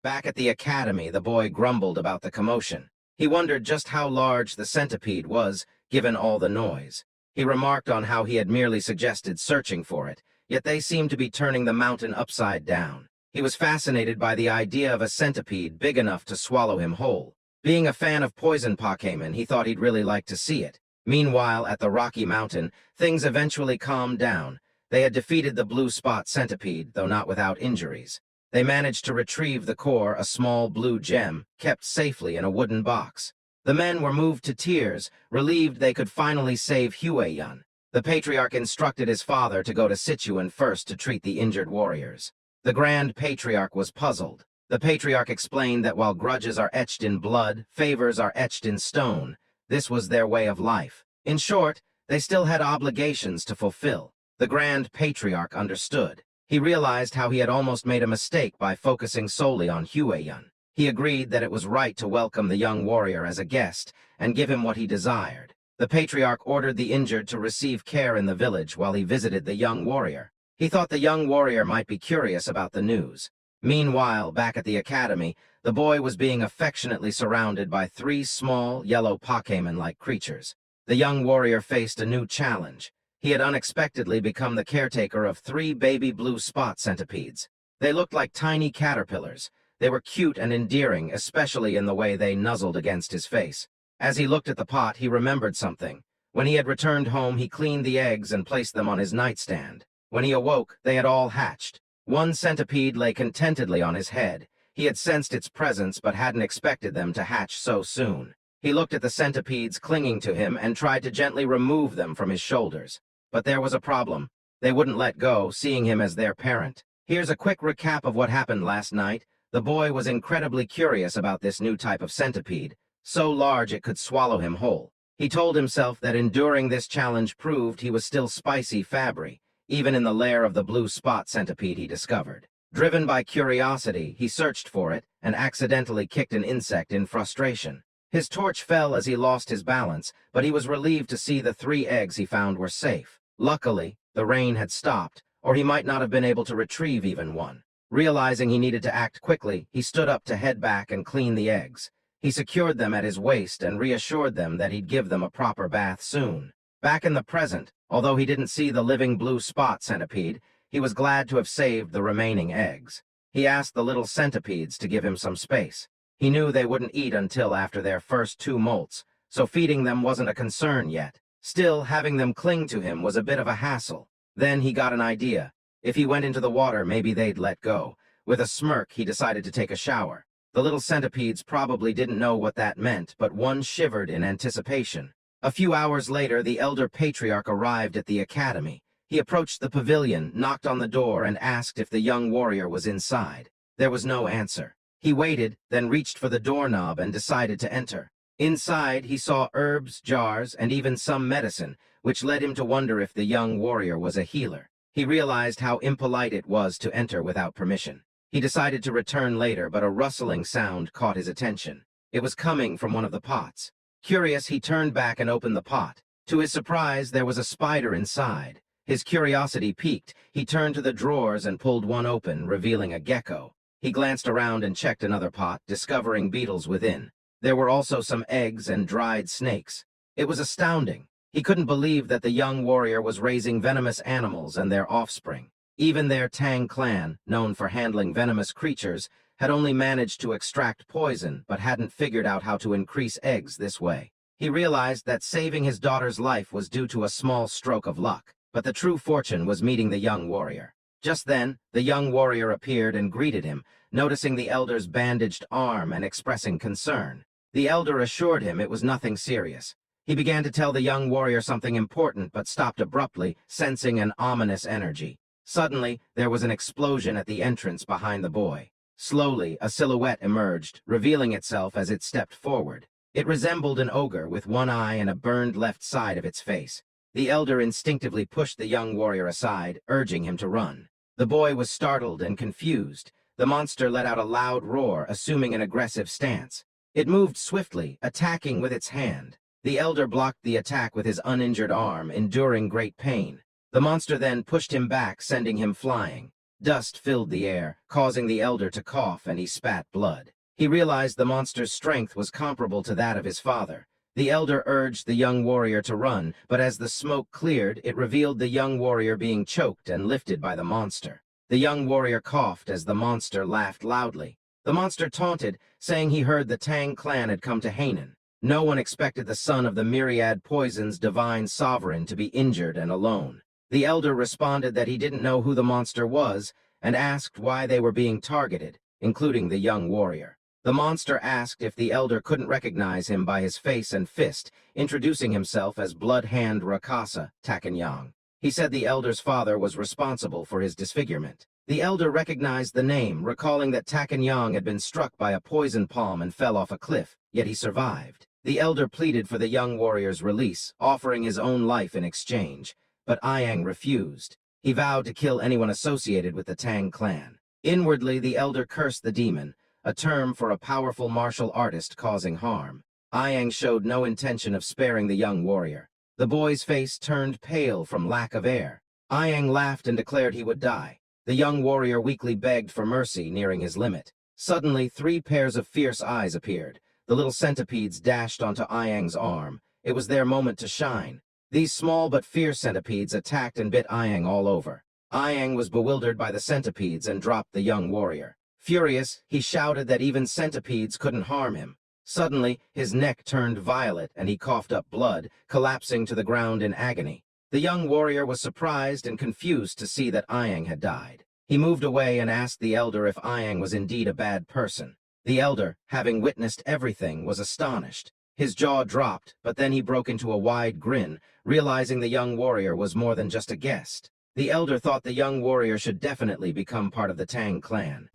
Back at the academy, the boy grumbled about the commotion. He wondered just how large the centipede was, given all the noise. He remarked on how he had merely suggested searching for it, yet they seemed to be turning the mountain upside down. He was fascinated by the idea of a centipede big enough to swallow him whole. Being a fan of poison Pokemon, he thought he'd really like to see it. Meanwhile, at the Rocky Mountain, things eventually calmed down. They had defeated the blue spot centipede, though not without injuries. They managed to retrieve the core, a small blue gem, kept safely in a wooden box. The men were moved to tears, relieved they could finally save Hue-yun. The patriarch instructed his father to go to Sichuan first to treat the injured warriors. The Grand Patriarch was puzzled. The patriarch explained that while grudges are etched in blood, favors are etched in stone. This was their way of life. In short, they still had obligations to fulfill. The Grand Patriarch understood. He realized how he had almost made a mistake by focusing solely on Hue-yun. He agreed that it was right to welcome the young warrior as a guest and give him what he desired. The patriarch ordered the injured to receive care in the village while he visited the young warrior. He thought the young warrior might be curious about the news. Meanwhile, back at the academy, the boy was being affectionately surrounded by 3 small, yellow Pokemon-like creatures. The young warrior faced a new challenge. He had unexpectedly become the caretaker of 3 baby blue spot centipedes. They looked like tiny caterpillars. They were cute and endearing, especially in the way they nuzzled against his face. As he looked at the pot, he remembered something. When he had returned home, he cleaned the eggs and placed them on his nightstand. When he awoke, they had all hatched. 1 centipede lay contentedly on his head. He had sensed its presence but hadn't expected them to hatch so soon. He looked at the centipedes clinging to him and tried to gently remove them from his shoulders. But there was a problem. They wouldn't let go, seeing him as their parent. Here's a quick recap of what happened last night. The boy was incredibly curious about this new type of centipede, so large it could swallow him whole. He told himself that enduring this challenge proved he was still spicy Fabry, even in the lair of the blue spot centipede he discovered. Driven by curiosity, he searched for it and accidentally kicked an insect in frustration. His torch fell as he lost his balance, but he was relieved to see the 3 eggs he found were safe. Luckily, the rain had stopped, or he might not have been able to retrieve even one. Realizing he needed to act quickly, he stood up to head back and clean the eggs. He secured them at his waist and reassured them that he'd give them a proper bath soon. Back in the present, although he didn't see the living blue spot centipede, he was glad to have saved the remaining eggs. He asked the little centipedes to give him some space. He knew they wouldn't eat until after their first 2 molts, so feeding them wasn't a concern yet. Still, having them cling to him was a bit of a hassle. Then he got an idea. If he went into the water, maybe they'd let go. With a smirk, he decided to take a shower. The little centipedes probably didn't know what that meant, but one shivered in anticipation. A few hours later, the elder patriarch arrived at the academy. He approached the pavilion, knocked on the door, and asked if the young warrior was inside. There was no answer. He waited, then reached for the doorknob and decided to enter. Inside, he saw herbs, jars, and even some medicine, which led him to wonder if the young warrior was a healer. He realized how impolite it was to enter without permission. He decided to return later, but a rustling sound caught his attention. It was coming from one of the pots. Curious, he turned back and opened the pot. To his surprise, there was a spider inside. His curiosity piqued. He turned to the drawers and pulled one open, revealing a gecko. He glanced around and checked another pot, discovering beetles within. There were also some eggs and dried snakes. It was astounding. He couldn't believe that the young warrior was raising venomous animals and their offspring. Even their Tang clan, known for handling venomous creatures, had only managed to extract poison but hadn't figured out how to increase eggs this way. He realized that saving his daughter's life was due to a small stroke of luck, but the true fortune was meeting the young warrior. Just then, the young warrior appeared and greeted him, noticing the elder's bandaged arm and expressing concern. The elder assured him it was nothing serious. He began to tell the young warrior something important but stopped abruptly, sensing an ominous energy. Suddenly, there was an explosion at the entrance behind the boy. Slowly, a silhouette emerged, revealing itself as it stepped forward. It resembled an ogre with one eye and a burned left side of its face. The elder instinctively pushed the young warrior aside, urging him to run. The boy was startled and confused. The monster let out a loud roar, assuming an aggressive stance. It moved swiftly, attacking with its hand. The elder blocked the attack with his uninjured arm, enduring great pain. The monster then pushed him back, sending him flying. Dust filled the air, causing the elder to cough, and he spat blood. He realized the monster's strength was comparable to that of his father. The elder urged the young warrior to run, but as the smoke cleared, it revealed the young warrior being choked and lifted by the monster. The young warrior coughed as the monster laughed loudly. The monster taunted, saying he heard the Tang clan had come to Hainan. No one expected the son of the myriad poison's divine sovereign to be injured and alone. The elder responded that he didn't know who the monster was and asked why they were being targeted, including the young warrior. The monster asked if the elder couldn't recognize him by his face and fist, introducing himself as Blood Hand Rakasa Takanyang. He said the elder's father was responsible for his disfigurement. The elder recognized the name, recalling that Takanyang had been struck by a poison palm and fell off a cliff, yet he survived. The elder pleaded for the young warrior's release, offering his own life in exchange, but Ayang refused. He vowed to kill anyone associated with the Tang clan. Inwardly, the elder cursed the demon, a term for a powerful martial artist causing harm. Ayang showed no intention of sparing the young warrior. The boy's face turned pale from lack of air. Ayang laughed and declared he would die. The young warrior weakly begged for mercy, nearing his limit. Suddenly, 3 pairs of fierce eyes appeared. The little centipedes dashed onto Ayang's arm. It was their moment to shine. These small but fierce centipedes attacked and bit Ayang all over. Ayang was bewildered by the centipedes and dropped the young warrior. Furious, he shouted that even centipedes couldn't harm him. Suddenly, his neck turned violet and he coughed up blood, collapsing to the ground in agony. The young warrior was surprised and confused to see that Ayang had died. He moved away and asked the elder if Ayang was indeed a bad person. The elder, having witnessed everything, was astonished. His jaw dropped, but then he broke into a wide grin, realizing the young warrior was more than just a guest. The elder thought the young warrior should definitely become part of the Tang clan.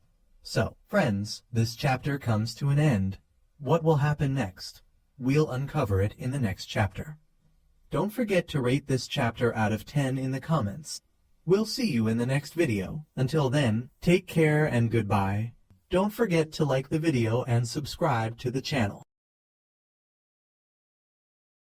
So, friends, this chapter comes to an end. What will happen next? We'll uncover it in the next chapter. Don't forget to rate this chapter out of 10 in the comments. We'll see you in the next video. Until then, take care and goodbye. Don't forget to like the video and subscribe to the channel.